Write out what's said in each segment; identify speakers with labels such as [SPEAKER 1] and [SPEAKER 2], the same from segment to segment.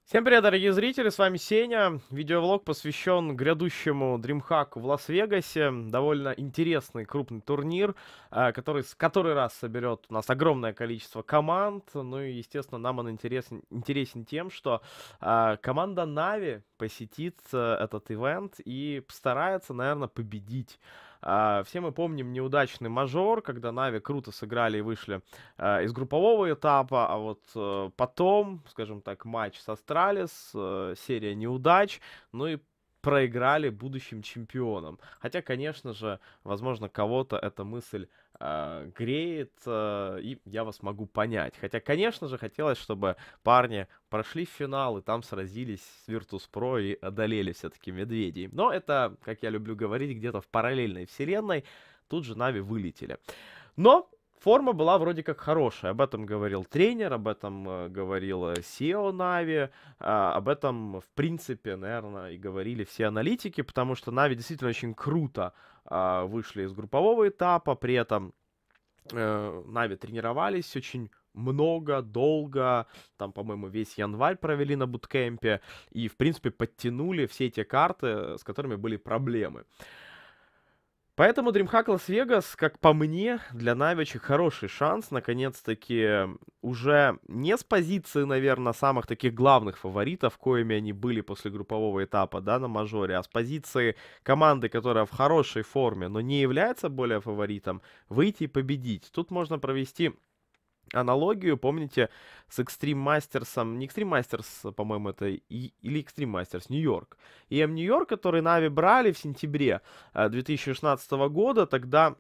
[SPEAKER 1] Всем привет, дорогие зрители, с вами Сеня. Видеовлог посвящен грядущему DreamHack в Лас-Вегасе. Довольно интересный крупный турнир, который с который раз соберет у нас огромное количество команд. Ну и, естественно, нам он интересен тем, что команда Na'Vi посетит этот ивент и постарается, наверное, победить. Все мы помним неудачный мажор, когда Na'Vi круто сыграли и вышли из группового этапа, а вот потом, скажем так, матч с Астралис, серия неудач, ну и проиграли будущим чемпионам. Хотя, конечно же, возможно, кого-то эта мысль греет, и я вас могу понять. Хотя, конечно же, хотелось, чтобы парни прошли в финал и там сразились с Virtus.pro и одолели все-таки медведей. Но это, как я люблю говорить, где-то в параллельной вселенной. Тут же Нави вылетели. Но форма была вроде как хорошая. Об этом говорил тренер, об этом говорил SEO Na'Vi, об этом, в принципе, наверное, и говорили все аналитики, потому что Na'Vi действительно очень круто вышли из группового этапа, при этом Na'Vi тренировались очень много, долго, там, по-моему, весь январь провели на буткемпе и, в принципе, подтянули все те карты, с которыми были проблемы. Поэтому DreamHack Las-Vegas, как по мне, для Na'Vi очень хороший шанс, наконец-таки, уже не с позиции, наверное, самых таких главных фаворитов, коими они были после группового этапа, да, на мажоре, а с позиции команды, которая в хорошей форме, но не является более фаворитом, выйти и победить. Тут можно провести аналогию, помните, с Extreme Masters, не Extreme Masters, по-моему, это или Extreme Masters, Нью-Йорк. EM Нью-Йорк, который Na'Vi брали в сентябре 2016 года, тогда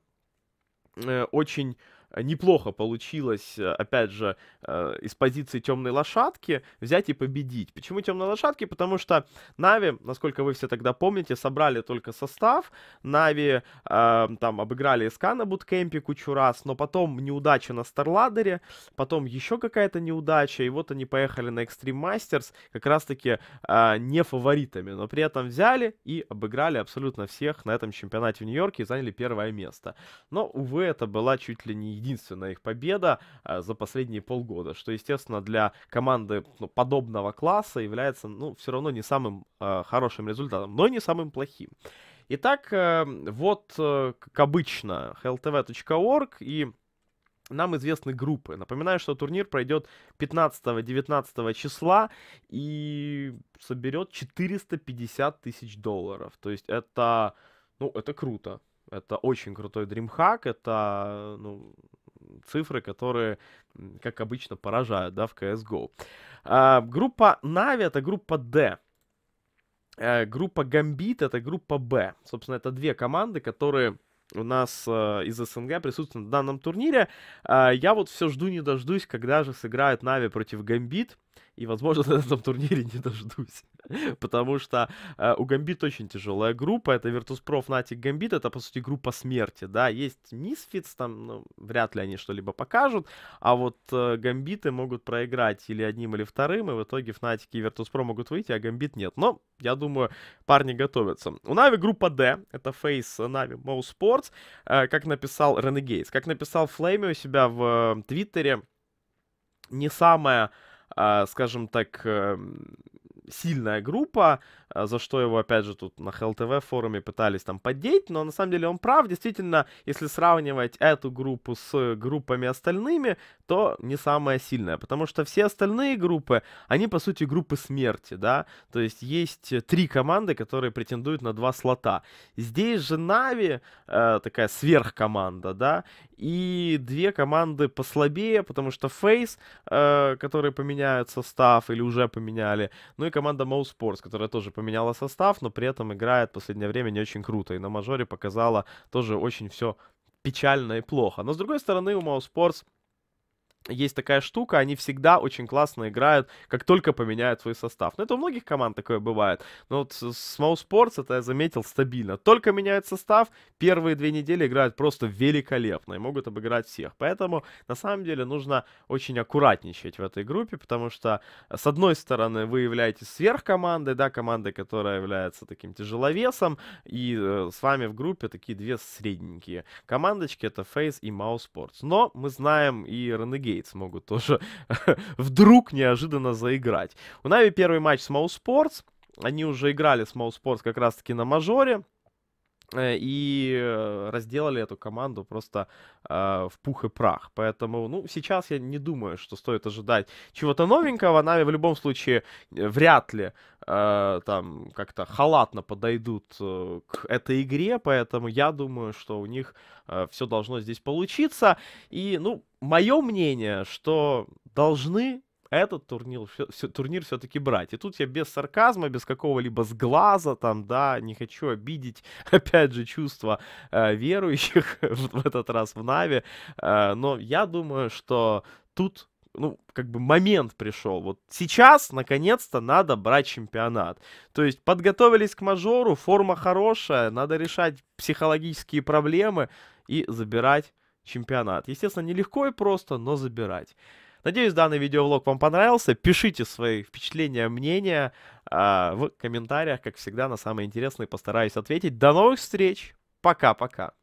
[SPEAKER 1] очень неплохо получилось, опять же, из позиции темной лошадки взять и победить. Почему темной лошадки? Потому что Na'Vi, насколько вы все тогда помните, собрали только состав. Na'Vi там обыграли СК на буткемпе кучу раз, но потом неудача на Старладере, потом еще какая-то неудача, и вот они поехали на Extreme Masters как раз-таки не фаворитами, но при этом взяли и обыграли абсолютно всех на этом чемпионате в Нью-Йорке и заняли первое место. Но, увы, это была чуть ли не единственная их победа за последние полгода, что, естественно, для команды подобного класса является, все равно не самым хорошим результатом, но и не самым плохим. Итак, вот, как обычно, hltv.org и нам известны группы. Напоминаю, что турнир пройдет 15-19 числа и соберет 450 тысяч долларов. То есть это, это круто. Это очень крутой DreamHack, это, цифры, которые, как обычно, поражают, да, в CSGO. Группа Na'Vi — это группа D. Группа Gambit — это группа B. Собственно, это две команды, которые у нас из СНГ присутствуют на данном турнире. Я вот все жду не дождусь, когда же сыграют Na'Vi против Gambit. И, возможно, на этом турнире не дождусь. Потому что у Gambit очень тяжелая группа. Это Virtus.pro, Fnatic, Gambit. Это, по сути, группа смерти. Да, есть Misfits, там, вряд ли они что-либо покажут. А вот Гамбиты могут проиграть или одним, или вторым. И в итоге Fnatic и Virtus.pro могут выйти, а Gambit нет. Но, я думаю, парни готовятся. У Na'Vi группа D. Это Face Na'Vi Mo Sports. Как написал Renegades. Как написал Flame у себя в Твиттере. Не самая, скажем так, сильная группа, за что его, опять же, тут на ХЛТВ форуме пытались там поддеть, но на самом деле он прав. Действительно, если сравнивать эту группу с группами остальными, то не самая сильная, потому что все остальные группы, они, по сути, группы смерти, да, то есть есть 3 команды, которые претендуют на 2 слота. Здесь же Na'Vi, такая сверхкоманда, да, и 2 команды послабее, потому что Face, которые поменяют состав или уже поменяли, ну и команда Mo Sports, которая тоже поменяла состав, но при этом играет в последнее время не очень круто. И на мажоре показала тоже очень все печально и плохо. Но с другой стороны, у Mo Sports есть такая штука, они всегда очень классно играют, как только поменяют свой состав. Ну, это у многих команд такое бывает. Но вот с Mo Sports, это я заметил, стабильно. Только меняют состав, первые 2 недели играют просто великолепно и могут обыграть всех. Поэтому, на самом деле, нужно очень аккуратничать в этой группе, потому что, с одной стороны, вы являетесь сверхкомандой, да, командой, которая является таким тяжеловесом, и с вами в группе такие 2 средненькие командочки, это FaZe и Mo Sports. Но мы знаем и Renegades, States могут тоже вдруг неожиданно заиграть. У Нави первый матч с Mouse Sports. Они уже играли с Mouse Sports как раз-таки на мажоре. И разделали эту команду просто в пух и прах. Поэтому, ну, сейчас я не думаю, что стоит ожидать чего-то новенького. Нави в любом случае вряд ли там как-то халатно подойдут к этой игре. Поэтому я думаю, что у них все должно здесь получиться. И, ну, мое мнение, что должны этот турнир все-таки брать. И тут я без сарказма, без какого-либо сглаза, там, да, не хочу обидеть, опять же, чувства верующих в этот раз в Нави. Но я думаю, что тут, ну, как бы момент пришел. Вот сейчас, наконец-то, надо брать чемпионат. То есть подготовились к мажору, форма хорошая, надо решать психологические проблемы и забирать чемпионат. Естественно, нелегко и просто, но забирать. Надеюсь, данный видеовлог вам понравился. Пишите свои впечатления, мнения в комментариях. Как всегда, на самые интересные постараюсь ответить. До новых встреч. Пока-пока.